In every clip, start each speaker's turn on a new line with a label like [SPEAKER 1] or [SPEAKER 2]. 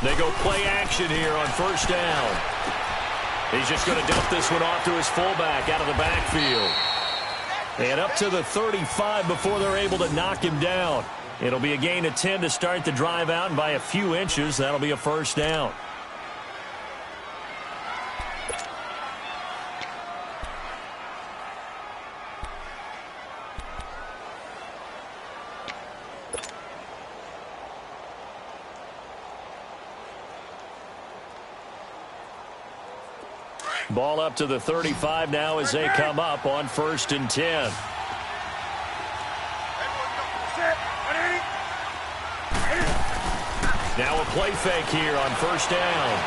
[SPEAKER 1] They go play action here on first down. He's just going to dump this one off to his fullback out of the backfield. And up to the 35 before they're able to knock him down. It'll be a gain of 10 to start the drive out, and by a few inches, that'll be a first down. Ball up to the 35 now as they come up on 1st and 10. Now a play fake here on first down.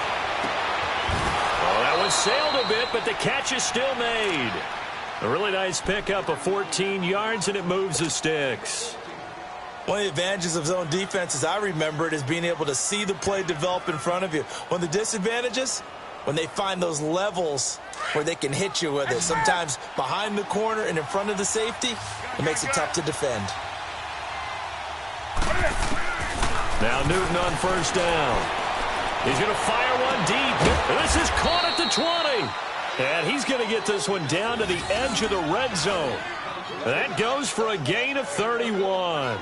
[SPEAKER 1] Oh, that one sailed a bit, but the catch is still made. A really nice pickup of 14 yards, and it moves the sticks.
[SPEAKER 2] One of the advantages of zone defense, as I remember it, is being able to see the play develop in front of you. One of the disadvantages, when they find those levels where they can hit you with it. Sometimes behind the corner and in front of the safety, it makes it tough to defend.
[SPEAKER 1] Now Newton on first down. He's going to fire one deep. This is caught at the 20. And he's going to get this one down to the edge of the red zone. That goes for a gain of 31.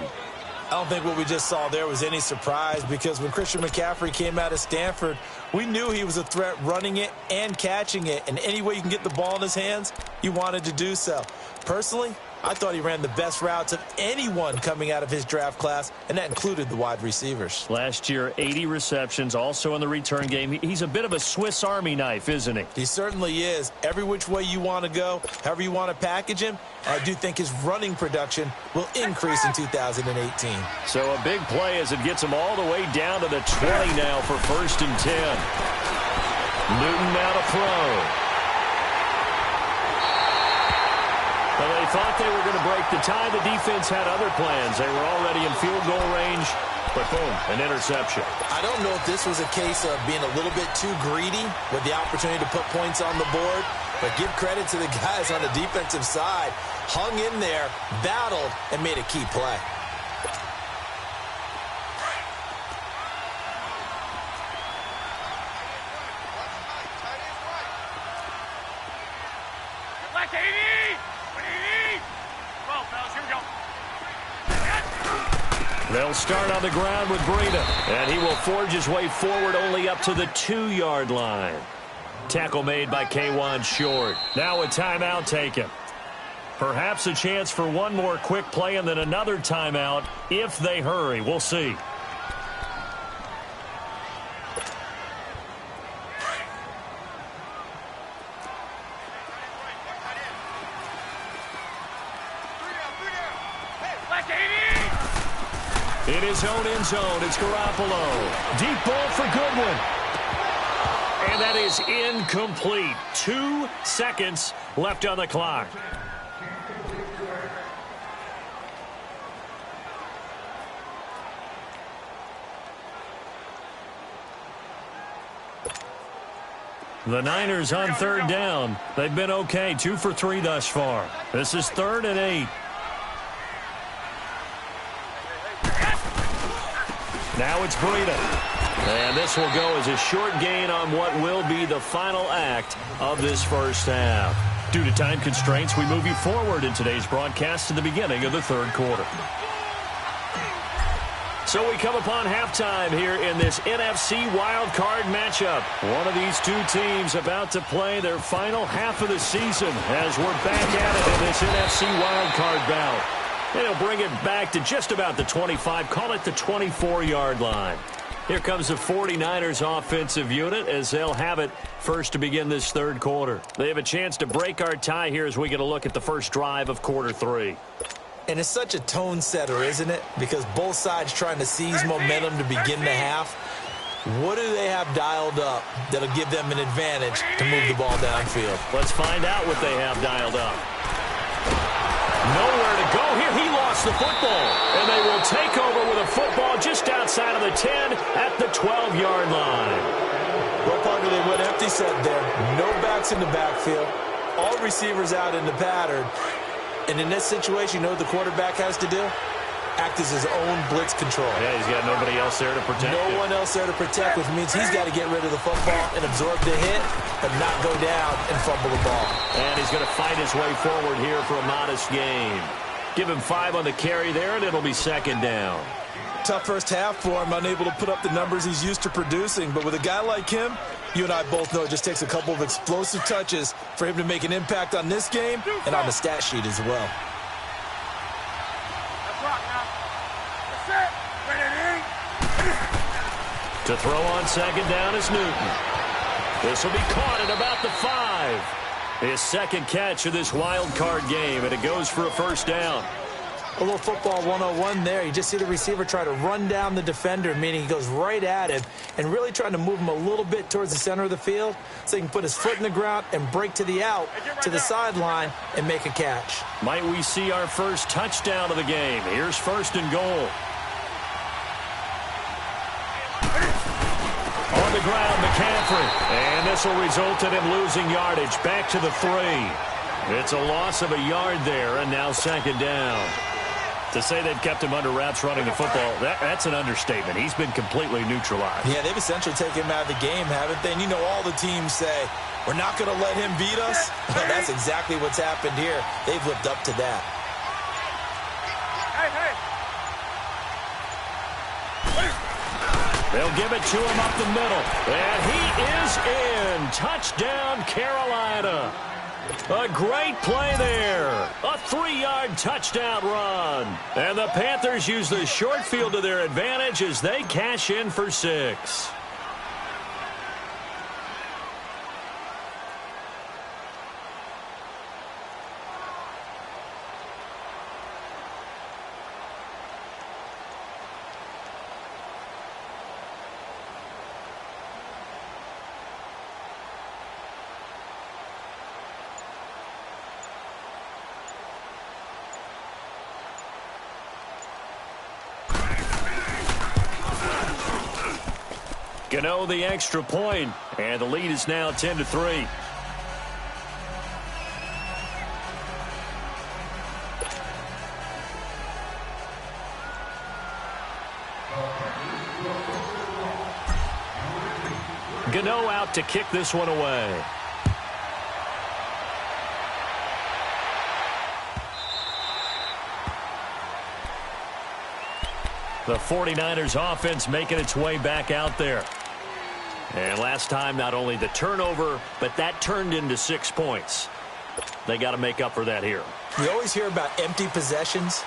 [SPEAKER 2] I don't think what we just saw there was any surprise, because when Christian McCaffrey came out of Stanford, we knew he was a threat running it and catching it. And any way you can get the ball in his hands, you wanted to do so. Personally, I thought he ran the best routes of anyone coming out of his draft class, and that included the wide receivers.
[SPEAKER 1] Last year, 80 receptions, also in the return game. He's a bit of a Swiss Army knife, isn't he?
[SPEAKER 2] He certainly is. Every which way you want to go, however you want to package him, I do think his running production will increase in 2018.
[SPEAKER 1] So a big play as it gets him all the way down to the 20 now for 1st and 10. Newton now to throw. Well, they thought they were going to break the tie. The defense had other plans. They were already in field goal range, but boom, an interception.
[SPEAKER 2] I don't know if this was a case of being a little bit too greedy with the opportunity to put points on the board, but give credit to the guys on the defensive side. Hung in there, battled, and made a key play.
[SPEAKER 1] They'll start on the ground with Breida, and he will forge his way forward only up to the 2-yard line. Tackle made by K'Wan Short. Now a timeout taken. Perhaps a chance for one more quick play and then another timeout if they hurry. We'll see. It is zone in zone. It's Garoppolo. Deep ball for Goodwin. And that is incomplete. 2 seconds left on the clock. The Niners on 3rd down. They've been okay. 2 for 3 thus far. This is 3rd and 8. Now it's Breida. And this will go as a short gain on what will be the final act of this first half. Due to time constraints, we move you forward in today's broadcast to the beginning of the 3rd quarter. So we come upon halftime here in this NFC wildcard matchup. One of these two teams about to play their final half of the season as we're back at it in this NFC wildcard bout. And he'll bring it back to just about the 25, call it the 24-yard line. Here comes the 49ers offensive unit as they'll have it first to begin this 3rd quarter. They have a chance to break our tie here as we get a look at the first drive of quarter 3.
[SPEAKER 2] And it's such a tone setter, isn't it? Because both sides trying to seize momentum to begin the half. What do they have dialed up that'll give them an advantage to move the ball downfield?
[SPEAKER 1] Let's find out what they have dialed up. Nowhere to go here. He lost the football. And they will take over with a football just outside of the 10 at the 12-yard line.
[SPEAKER 2] Well, Parker, they went empty set there. No backs in the backfield. All receivers out in the pattern. And in this situation, you know what the quarterback has to do? act as his own blitz control.
[SPEAKER 1] Yeah, he's got nobody else there to protect him.
[SPEAKER 2] No one else there to protect, which means he's got to get rid of the football and absorb the hit, but not go down and fumble the ball.
[SPEAKER 1] And he's going to fight his way forward here for a modest gain. Give him 5 on the carry there, and it'll be second down.
[SPEAKER 2] Tough first half for him, unable to put up the numbers he's used to producing. But with a guy like him, you and I both know it just takes a couple of explosive touches for him to make an impact on this game and on the stat sheet as well.
[SPEAKER 1] To throw on second down is Newton. This will be caught at about the 5. His second catch of this wild card game, and it goes for a first down.
[SPEAKER 2] A little football 101 there. You just see the receiver try to run down the defender, meaning he goes right at him and really trying to move him a little bit towards the center of the field so he can put his foot in the ground and break to the out, to the sideline, and make a catch.
[SPEAKER 1] Might we see our first touchdown of the game? Here's first and goal. On the ground, McCaffrey. And this will result in him losing yardage back to the 3. It's a loss of a yard there, and now second down. To say they've kept him under wraps running the football, that's an understatement. He's been completely neutralized.
[SPEAKER 2] Yeah, they've essentially taken him out of the game, haven't they? And you know all the teams say, we're not going to let him beat us. Well, that's exactly what's happened here. They've lived up to that.
[SPEAKER 1] They'll give it to him up the middle. And he is in. Touchdown, Carolina. A great play there. A 3-yard touchdown run. And the Panthers use the short field to their advantage as they cash in for 6. Gano the extra point, and the lead is now 10-3. Gano out to kick this one away. The 49ers offense making its way back out there. And last time, not only the turnover, but that turned into 6 points. They got to make up for that here.
[SPEAKER 2] We always hear about empty possessions,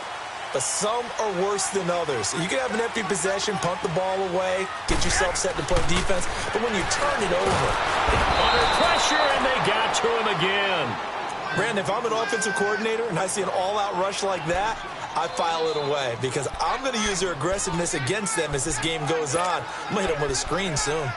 [SPEAKER 2] but some are worse than others. You can have an empty possession, punt the ball away, get yourself set to play defense, but when you turn it over,
[SPEAKER 1] under pressure, and they got to him again.
[SPEAKER 2] Brandon, if I'm an offensive coordinator and I see an all-out rush like that, I file it away because I'm going to use their aggressiveness against them as this game goes on. I'm going to hit them with a screen soon.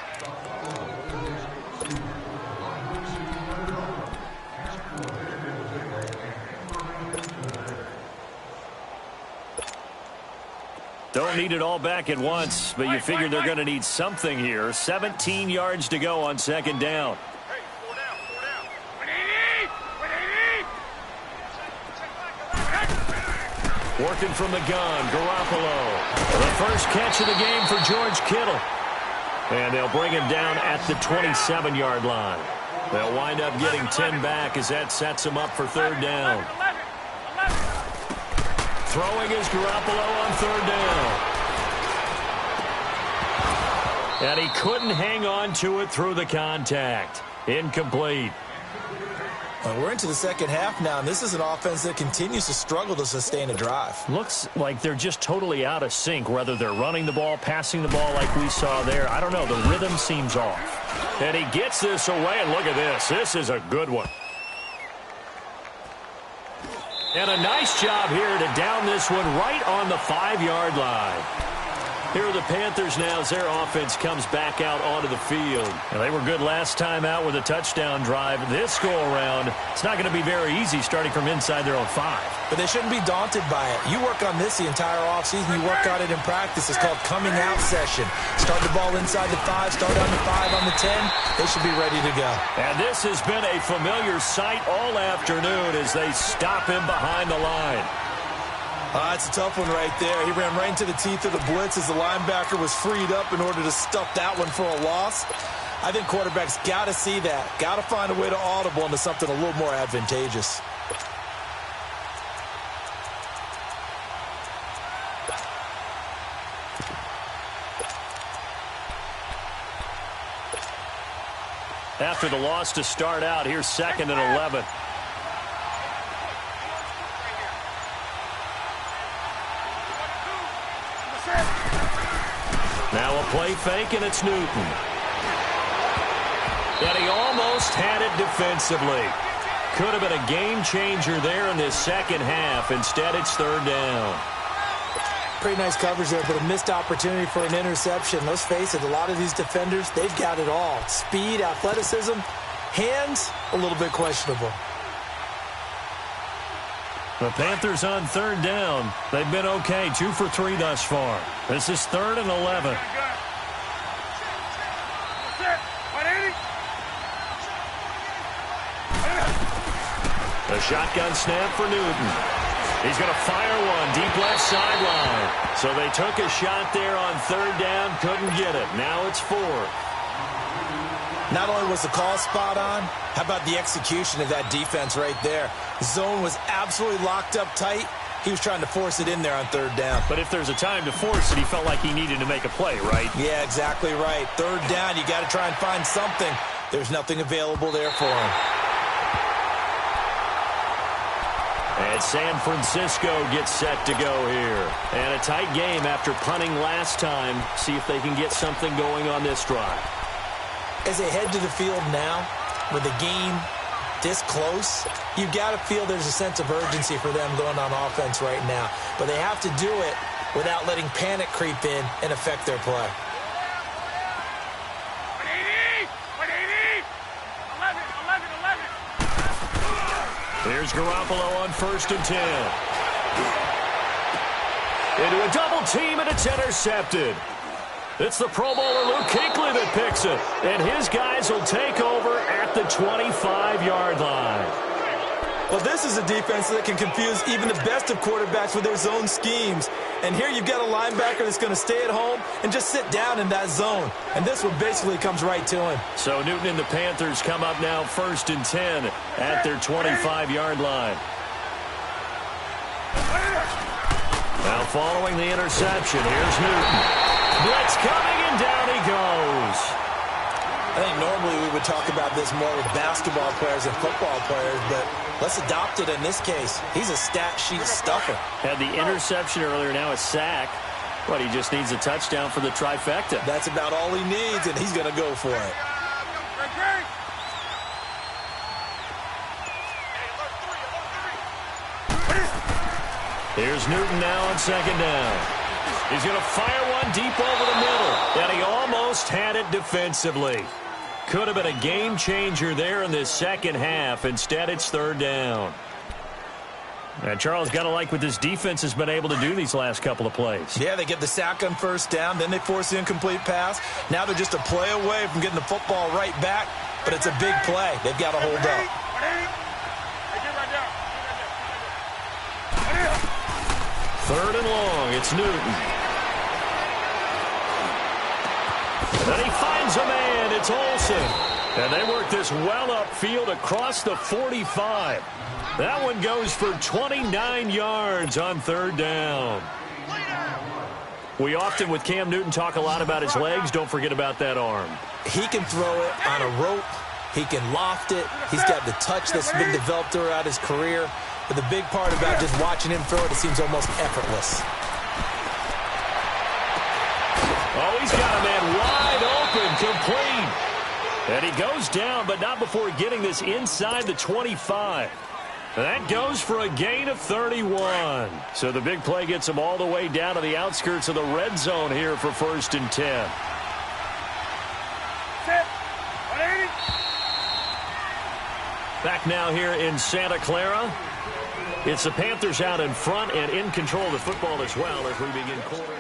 [SPEAKER 1] Don't need it all back at once, but you figure they're going to need something here. 17 yards to go on second down. Working from the gun, Garoppolo. The first catch of the game for George Kittle. And they'll bring him down at the 27-yard line. They'll wind up getting 10 back as that sets him up for third down. Throwing is Garoppolo on third down. And he couldn't hang on to it through the contact. Incomplete.
[SPEAKER 2] We're into the second half now, and this is an offense that continues to struggle to sustain a drive.
[SPEAKER 1] Looks like they're just totally out of sync, whether they're running the ball, passing the ball like we saw there. I don't know. The rhythm seems off. And he gets this away, and look at this. This is a good one. And a nice job here to down this one right on the 5-yard line. Here are the Panthers now as their offense comes back out onto the field. And they were good last time out with a touchdown drive. This go-around, it's not going to be very easy starting from inside their own 5.
[SPEAKER 2] But they shouldn't be daunted by it. You work on this the entire offseason. You work on it in practice. It's called coming out session. Start the ball inside the 5, start on the 5, on the 10. They should be ready to go.
[SPEAKER 1] And this has been a familiar sight all afternoon as they stop him behind the line.
[SPEAKER 2] That's a tough one right there. He ran right into the teeth of the blitz as the linebacker was freed up in order to stuff that one for a loss. I think quarterbacks got to see that. Got to find a way to audible into something a little more advantageous.
[SPEAKER 1] After the loss to start out, here's 2nd and 11. Now a play fake, and it's Newton. And he almost had it defensively. Could have been a game changer there in this second half. Instead, it's 3rd down.
[SPEAKER 2] Pretty nice coverage there, but a missed opportunity for an interception. Let's face it, a lot of these defenders, they've got it all. Speed, athleticism, hands, a little bit questionable.
[SPEAKER 1] The Panthers on 3rd down. They've been okay, 2 for 3 thus far. This is 3rd and 11. A shotgun snap for Newton. He's going to fire one deep left sideline. So they took a shot there on 3rd down, couldn't get it. Now it's 4th.
[SPEAKER 2] Not only was the call spot on, how about the execution of that defense right there? Zone was absolutely locked up tight. He was trying to force it in there on 3rd down.
[SPEAKER 1] But if there's a time to force it, he felt like he needed to make a play, right?
[SPEAKER 2] Yeah, exactly right. 3rd down, you got to try and find something. There's nothing available there for him.
[SPEAKER 1] And San Francisco gets set to go here. And a tight game after punting last time. See if they can get something going on this drive.
[SPEAKER 2] As they head to the field now, with the game this close, you've got to feel there's a sense of urgency for them going on offense right now. But they have to do it without letting panic creep in and affect their play.
[SPEAKER 1] Here's Garoppolo on 1st and 10. Into a double team, and it's intercepted. It's the Pro Bowler Luke Kuechly that picks it. And his guys will take over at the 25-yard line.
[SPEAKER 2] Well, this is a defense that can confuse even the best of quarterbacks with their zone schemes. And here you've got a linebacker that's going to stay at home and just sit down in that zone. And this one basically comes right to him.
[SPEAKER 1] So Newton and the Panthers come up now 1st and 10 at their 25-yard line. Now following the interception, here's Newton. Blitz coming, and down he goes.
[SPEAKER 2] I think normally we would talk about this more with basketball players and football players, but let's adopt it in this case. He's a stat sheet stuffer.
[SPEAKER 1] Had the interception earlier, now a sack. But he just needs a touchdown for the trifecta.
[SPEAKER 2] That's about all he needs, and he's going to go for it.
[SPEAKER 1] Here's Newton now on 2nd down. He's going to fire one deep over the middle. And he almost had it defensively. Could have been a game changer there in this second half. Instead, it's 3rd down. And Charles, got to like what this defense has been able to do these last couple of plays.
[SPEAKER 2] Yeah, they get the sack on 1st down, then they force the incomplete pass. Now they're just a play away from getting the football right back, but it's a big play. They've got to hold up.
[SPEAKER 1] 3rd and long, it's Newton. Then he finds a man, it's Olsen. And they work this well upfield across the 45. That one goes for 29 yards on 3rd down. We often, with Cam Newton, talk a lot about his legs. Don't forget about that arm.
[SPEAKER 2] He can throw it on a rope. He can loft it. He's got the touch that's been developed throughout his career. But the big part about just watching him throw it, it seems almost effortless.
[SPEAKER 1] Oh, he's got a man wide open, complete. And he goes down, but not before getting this inside the 25. That goes for a gain of 31. So the big play gets him all the way down to the outskirts of the red zone here for 1st and 10. Back now here in Santa Clara. It's the Panthers out in front and in control of the football as well as we begin quarter.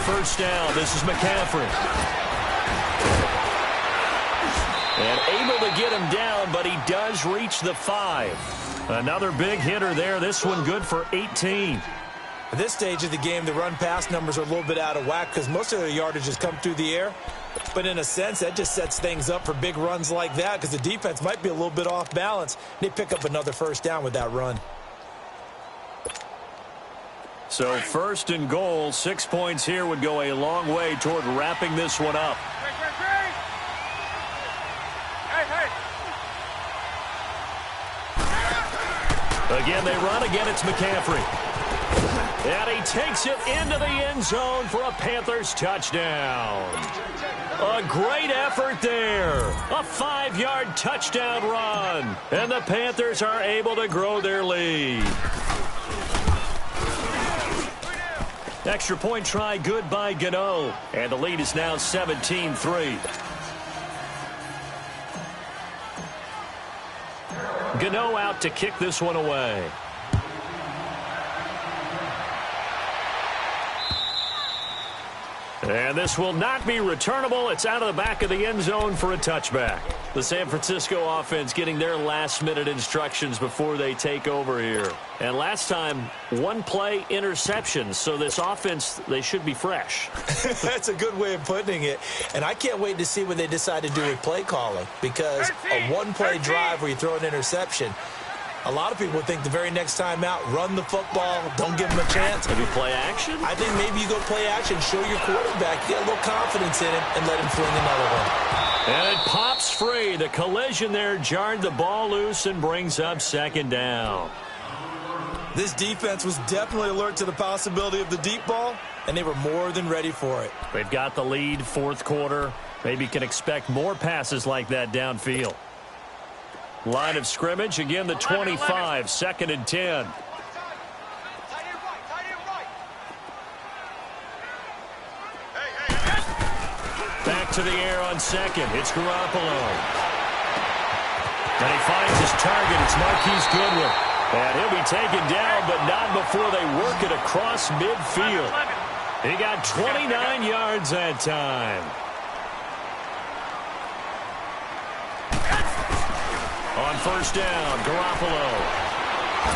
[SPEAKER 1] first down. This is McCaffrey. And able to get him down, but he does reach the 5. Another big hitter there. This one good for 18.
[SPEAKER 2] At this stage of the game, the run-pass numbers are a little bit out of whack because most of the yardage has come through the air. But in a sense, that just sets things up for big runs like that because the defense might be a little bit off balance. They pick up another first down with that run.
[SPEAKER 1] So first and goal, 6 points here would go a long way toward wrapping this one up. Again, they run. Again, it's McCaffrey. And he takes it into the end zone for a Panthers touchdown. A great effort there. A 5-yard touchdown run. And the Panthers are able to grow their lead. Extra point try good by Gano. And the lead is now 17-3. Gano out to kick this one away. And this will not be returnable. It's out of the back of the end zone for a touchback. The San Francisco offense getting their last-minute instructions before they take over here. And last time, one-play interceptions. So this offense, they should be fresh.
[SPEAKER 2] That's a good way of putting it. And I can't wait to see what they decide to do with play calling. Because a one-play drive where you throw an interception, a lot of people think the very next time out, run the football, don't give him a chance.
[SPEAKER 1] Maybe play action?
[SPEAKER 2] I think maybe you go play action, show your quarterback, get a little confidence in him, and let him fling another one.
[SPEAKER 1] And it pops free. The collision there jarred the ball loose and brings up second down.
[SPEAKER 2] This defense was definitely alert to the possibility of the deep ball, and they were more than ready for it.
[SPEAKER 1] They've got the lead, fourth quarter. Maybe can expect more passes like that downfield. Line of scrimmage, again the 25, 2nd and 10. Back to the air on second. It's Garoppolo. And he finds his target. It's Marquise Goodwin. And he'll be taken down, but not before they work it across midfield. He got 29 yards that time. On first down, Garoppolo.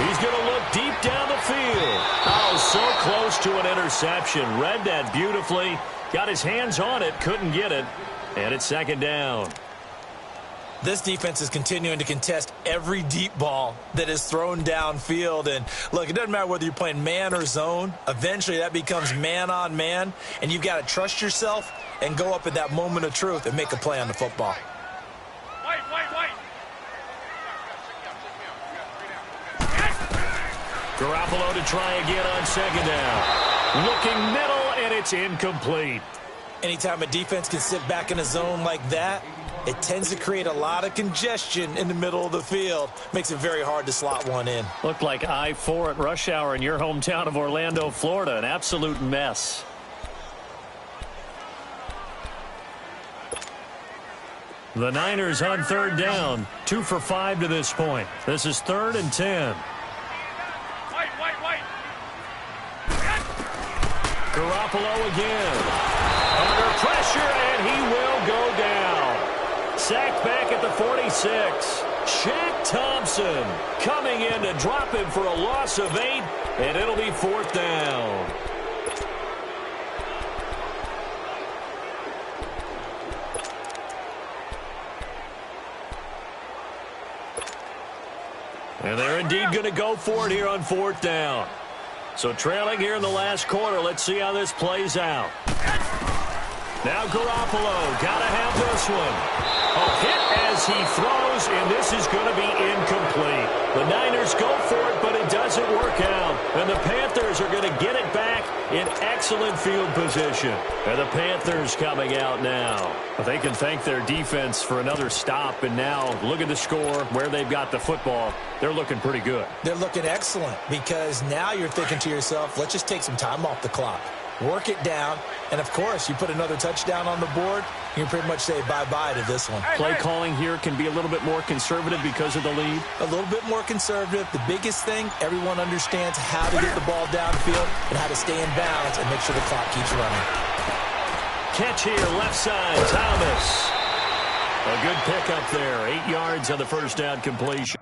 [SPEAKER 1] He's going to look deep down the field. Oh, so close to an interception. Read that beautifully. Got his hands on it, couldn't get it. And it's second down.
[SPEAKER 2] This defense is continuing to contest every deep ball that is thrown downfield. And, look, it doesn't matter whether you're playing man or zone. Eventually, that becomes man-on-man. And you've got to trust yourself and go up at that moment of truth and make a play on the football.
[SPEAKER 1] Garoppolo to try again on second down. Looking middle, and it's incomplete.
[SPEAKER 2] Anytime a defense can sit back in a zone like that, it tends to create a lot of congestion in the middle of the field. Makes it very hard to slot one in.
[SPEAKER 1] Looked like I-4 at rush hour in your hometown of Orlando, Florida. An absolute mess. The Niners on third down. 2 for 5 to this point. This is 3rd and 10. Garoppolo again. Under pressure, and he will go down. Sacked back at the 46. Shaq Thompson coming in to drop him for a loss of 8, and it'll be 4th down. And they're indeed going to go for it here on 4th down. So trailing here in the last quarter. Let's see how this plays out. Now Garoppolo, got to have this one. A hit as he throws, and this is going to be incomplete. The Niners go for it, but it doesn't work out. And the Panthers are going to get it back in excellent field position. And the Panthers coming out now. But they can thank their defense for another stop. And now look at the score, where they've got the football. They're looking pretty good.
[SPEAKER 2] They're looking excellent because now you're thinking to yourself, let's just take some time off the clock. work it down, and, of course, you put another touchdown on the board, you can pretty much say bye-bye to this one.
[SPEAKER 1] Play calling here can be a little bit more conservative because of the lead.
[SPEAKER 2] A little bit more conservative. The biggest thing, everyone understands how to get the ball downfield and how to stay in bounds and make sure the clock keeps running.
[SPEAKER 1] Catch here, left side, Thomas. A good pickup there. 8 yards on the first down completion.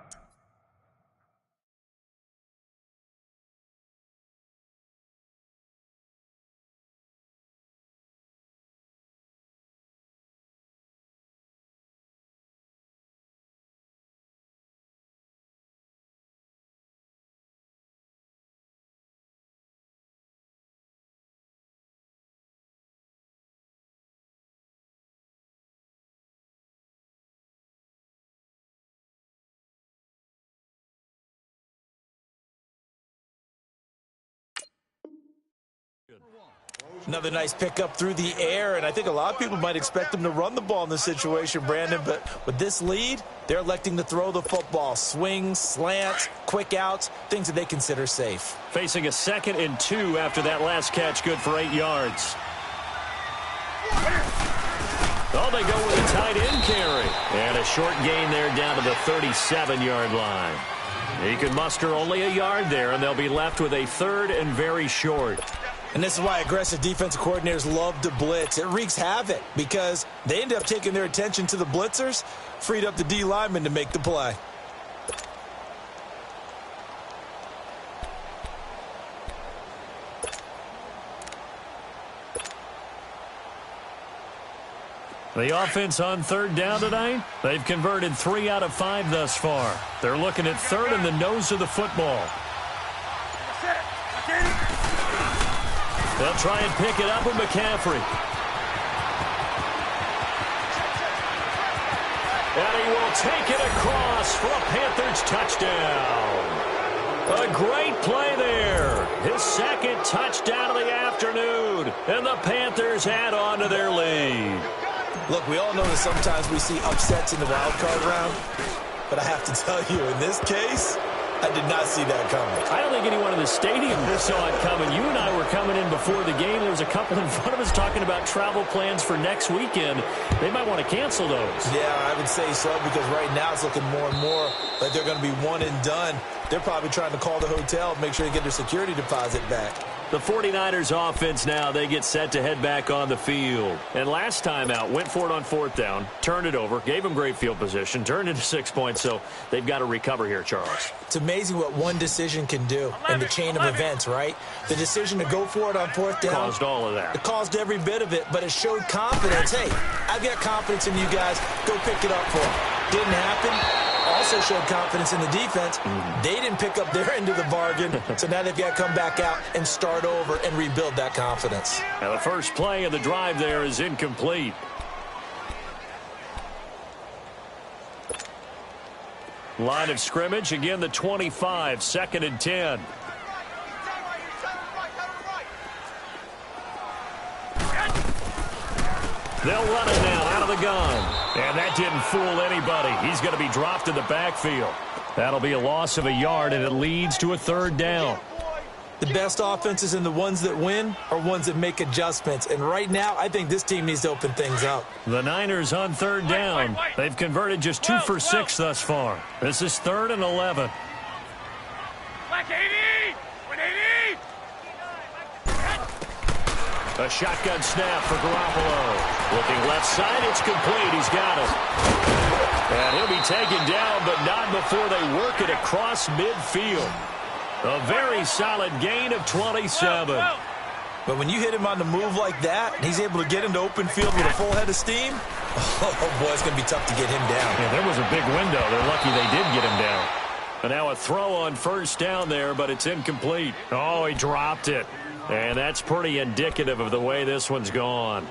[SPEAKER 2] Another nice pickup through the air, and I think a lot of people might expect them to run the ball in this situation, Brandon, but with this lead, they're electing to throw the football. Swings, slants, quick outs, things that they consider safe.
[SPEAKER 1] Facing a 2nd and 2 after that last catch, good for 8 yards. Oh, they go with a tight end carry. And a short gain there down to the 37-yard line. He could muster only a yard there, and they'll be left with a 3rd and very short.
[SPEAKER 2] And this is why aggressive defensive coordinators love to blitz. It wreaks havoc because they end up taking their attention to the blitzers, freed up the D lineman to make the play.
[SPEAKER 1] The offense on 3rd down tonight, they've converted 3 out of 5 thus far. They're looking at 3rd in the nose of the football. They'll try and pick it up with McCaffrey. And he will take it across for a Panthers touchdown. A great play there. His 2nd touchdown of the afternoon. And the Panthers add on to their lead.
[SPEAKER 2] Look, we all know that sometimes we see upsets in the wild card round. But I have to tell you, in this case, I did not see that coming.
[SPEAKER 1] I don't think anyone in the stadium saw it coming. You and I were coming in before the game. There was a couple in front of us talking about travel plans for next weekend. They might want to cancel those.
[SPEAKER 2] Yeah, I would say so, because right now it's looking more and more like they're going to be one and done. They're probably trying to call the hotel, make sure they get their security deposit back.
[SPEAKER 1] The 49ers offense now, they get set to head back on the field. And last time out, went for it on 4th down, turned it over, gave them great field position, turned it to 6 points, so they've got to recover here, Charles.
[SPEAKER 2] It's amazing what one decision can do in the chain of events, right? The decision to go for it on 4th down.
[SPEAKER 1] Caused all of that.
[SPEAKER 2] It caused every bit of it, but it showed confidence. Hey, I've got confidence in you guys. Go pick it up for them. Didn't happen. Also showed confidence in the defense. They didn't pick up their end of the bargain, so now they've got to come back out and start over and rebuild that confidence.
[SPEAKER 1] Now the first play of the drive there is incomplete. Line of scrimmage, again the 25, 2nd and 10. They'll run it now out of the gun. And that didn't fool anybody. He's going to be dropped in the backfield. That'll be a loss of a yard, and it leads to a 3rd down.
[SPEAKER 2] The best offenses and the ones that win are ones that make adjustments. And right now, I think this team needs to open things up.
[SPEAKER 1] The Niners on 3rd down. They've converted just 2 for 6 thus far. This is 3rd and 11. A shotgun snap for Garoppolo. Looking left side, it's complete. He's got it. And he'll be taken down, but not before they work it across midfield. A very solid gain of 27.
[SPEAKER 2] But when you hit him on the move like that, and he's able to get into open field with a full head of steam, oh boy, it's going to be tough to get him down.
[SPEAKER 1] Yeah, there was a big window. They're lucky they did get him down. And now a throw on 1st down there, but it's incomplete. Oh, he dropped it. And that's pretty indicative of the way this one's gone.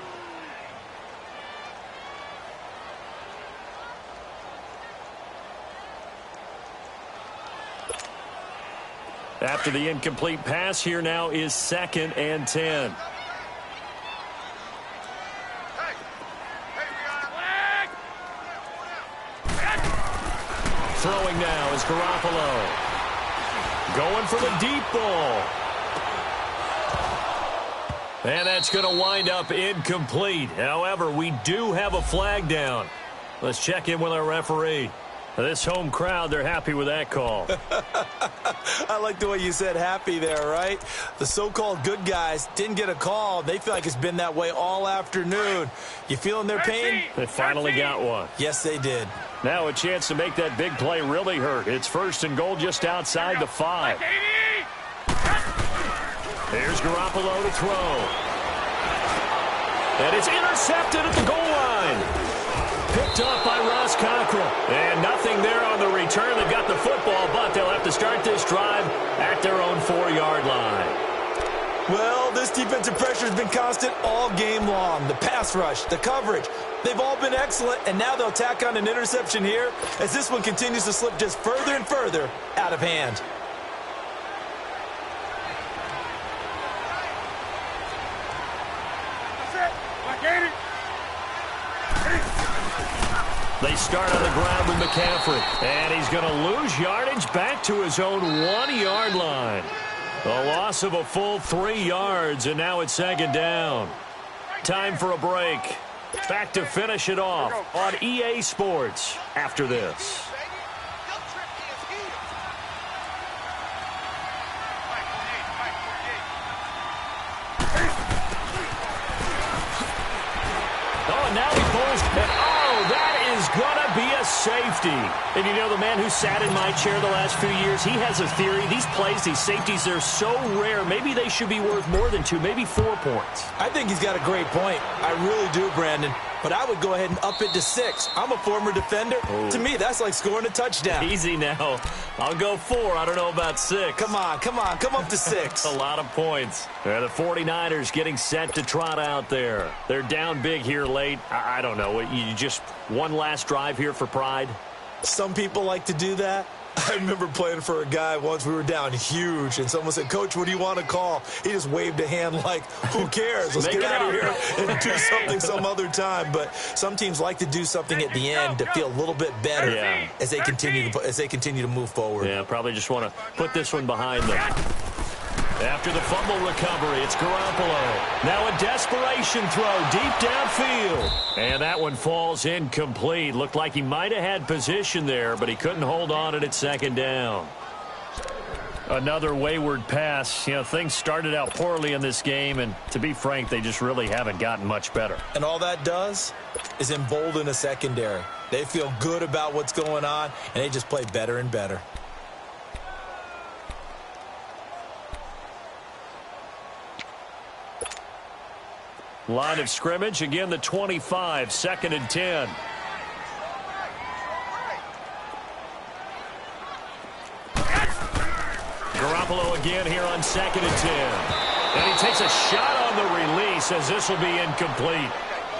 [SPEAKER 1] After the incomplete pass, here now is 2nd and 10. Throwing now is Garoppolo. Going for the deep ball. And that's going to wind up incomplete. However, we do have a flag down. Let's check in with our referee. This home crowd, they're happy with that call.
[SPEAKER 2] I like the way you said happy there, right? The so-called good guys didn't get a call. They feel like it's been that way all afternoon. You feeling their pain?
[SPEAKER 1] They finally got one.
[SPEAKER 2] Yes, they did.
[SPEAKER 1] Now a chance to make that big play really hurt. It's 1st and goal just outside the 5. Here's Garoppolo to throw. And it's intercepted at the goal line. Picked up by Ross Cockrell. And nothing there on the return. They've got the football, but they'll have to start this drive at their own 4-yard line.
[SPEAKER 2] Well, this defensive pressure has been constant all game long. The pass rush, the coverage, they've all been excellent, and now they'll tack on an interception here as this one continues to slip just further and further out of hand.
[SPEAKER 1] They start on the ground with McCaffrey, and he's going to lose yardage back to his own 1-yard line. A loss of a full 3 yards, and now it's 2nd down. Time for a break. Back to finish it off on EA Sports after this. Oh, and now he pulls. That is going to be a safety. And you know, the man who sat in my chair the last few years, he has a theory. These plays, these safeties, they're so rare. Maybe they should be worth more than 2, maybe 4 points.
[SPEAKER 2] I think he's got a great point. I really do, Brandon. But I would go ahead and up it to 6. I'm a former defender.
[SPEAKER 1] Oh.
[SPEAKER 2] To me, that's like scoring a touchdown.
[SPEAKER 1] Easy now. I'll go 4. I don't know about 6.
[SPEAKER 2] Come on. Come up to 6.
[SPEAKER 1] A lot of points. The 49ers getting set to trot out there. They're down big here late. I don't know. You just one last drive here for pride?
[SPEAKER 2] Some people like to do that. I remember playing for a guy once. We were down huge, and someone said, "Coach, what do you want to call?" He just waved a hand like, who cares? Let's get out of here and do something some other time. But some teams like to do something at the end to feel a little bit better as they continue to move forward.
[SPEAKER 1] Yeah, probably just want to put this one behind them. After the fumble recovery, it's Garoppolo. Now a desperation throw deep downfield. And that one falls incomplete. Looked like he might have had position there, but he couldn't hold on at 2nd down. Another wayward pass. You know, things started out poorly in this game, and to be frank, they just really haven't gotten much better.
[SPEAKER 2] And all that does is embolden a secondary. They feel good about what's going on, and they just play better and better.
[SPEAKER 1] Line of scrimmage, again the 25, 2nd and 10. Garoppolo again here on 2nd and 10. And he takes a shot on the release as this will be incomplete.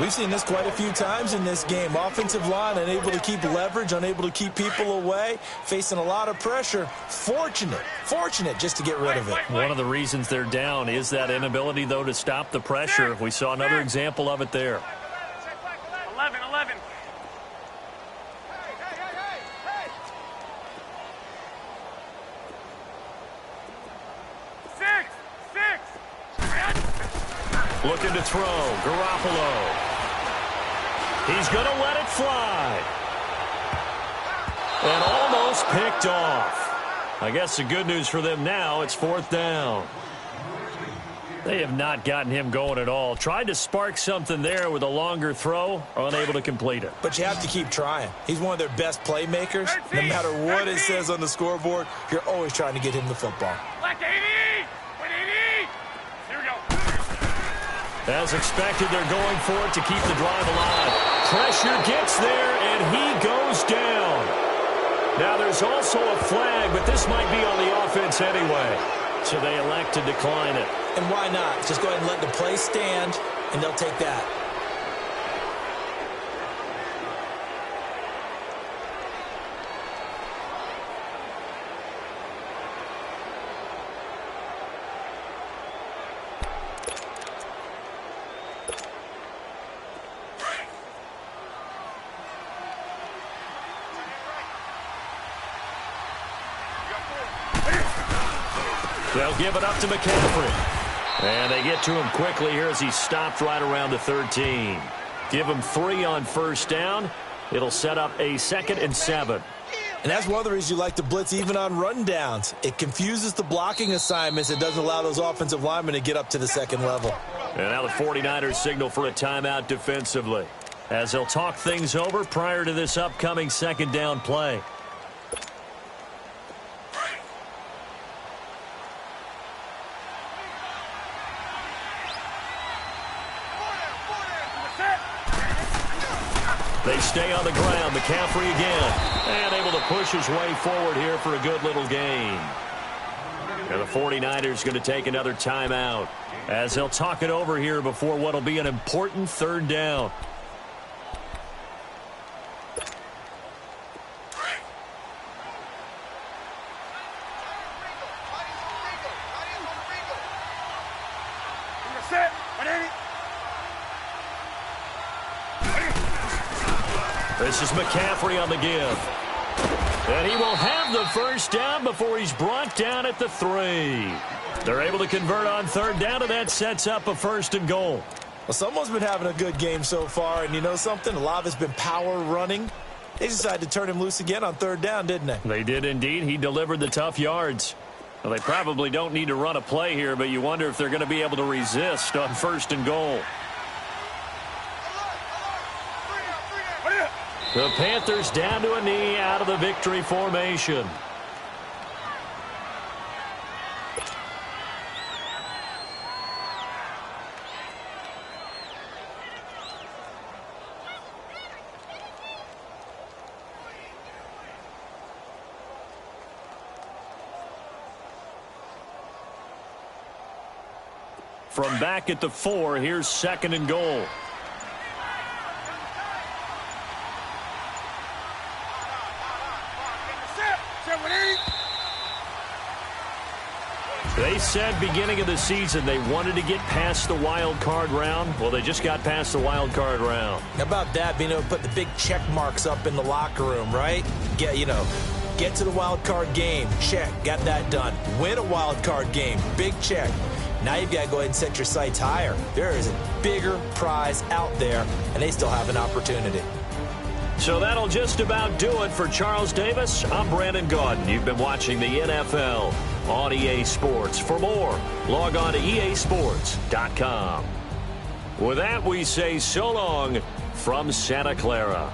[SPEAKER 2] We've seen this quite a few times in this game. Offensive line unable to keep leverage, unable to keep people away, facing a lot of pressure. Fortunate just to get rid of it.
[SPEAKER 1] One of the reasons they're down is that inability, though, to stop the pressure. We saw another example of it there.
[SPEAKER 3] 11.
[SPEAKER 1] Looking to throw. Garoppolo. He's going to let it fly. And almost picked off. I guess the good news for them now, it's 4th down. They have not gotten him going at all. Tried to spark something there with a longer throw, unable to complete it.
[SPEAKER 2] But you have to keep trying. He's one of their best playmakers. No matter what it says on the scoreboard, you're always trying to get him the football.
[SPEAKER 1] As expected, they're going for it to keep the drive alive. Pressure gets there, and he goes down. Now, there's also a flag, but this might be on the offense anyway. So they elect to decline it.
[SPEAKER 2] And why not? Just go ahead and let the play stand, and they'll take that.
[SPEAKER 1] They'll give it up to McCaffrey. And they get to him quickly here as he stopped right around the 13. Give him 3 on first down. It'll set up a 2nd and 7.
[SPEAKER 2] And that's one of the reasons you like to blitz even on rundowns. It confuses the blocking assignments. It doesn't allow those offensive linemen to get up to the second level.
[SPEAKER 1] And now the 49ers signal for a timeout defensively, as they'll talk things over prior to this upcoming 2nd down play. They stay on the ground. McCaffrey again. And able to push his way forward here for a good little gain. And the 49ers going to take another timeout, as they'll talk it over here before what will be an important 3rd down. This is McCaffrey on the give. And he will have the first down before he's brought down at the 3. They're able to convert on 3rd down, and that sets up a 1st and goal.
[SPEAKER 2] Well, someone's been having a good game so far, and you know something? A lot of it's been power running. They decided to turn him loose again on 3rd down, didn't they?
[SPEAKER 1] They did indeed. He delivered the tough yards. Well, they probably don't need to run a play here, but you wonder if they're going to be able to resist on 1st and goal. The Panthers down to a knee out of the victory formation. From back at the 4, here's 2nd and goal. They said beginning of the season they wanted to get past the wild card round. Well, they just got past the wild card round.
[SPEAKER 2] How about that, being able to put the big check marks up in the locker room, right? Get to the wild card game. Check. Got that done. Win a wild card game. Big check. Now you've got to go ahead and set your sights higher. There is a bigger prize out there, and they still have an opportunity.
[SPEAKER 1] So that'll just about do it for Charles Davis. I'm Brandon Gaudin. You've been watching the NFL on EA Sports. For more, log on to easports.com. With that, we say so long from Santa Clara.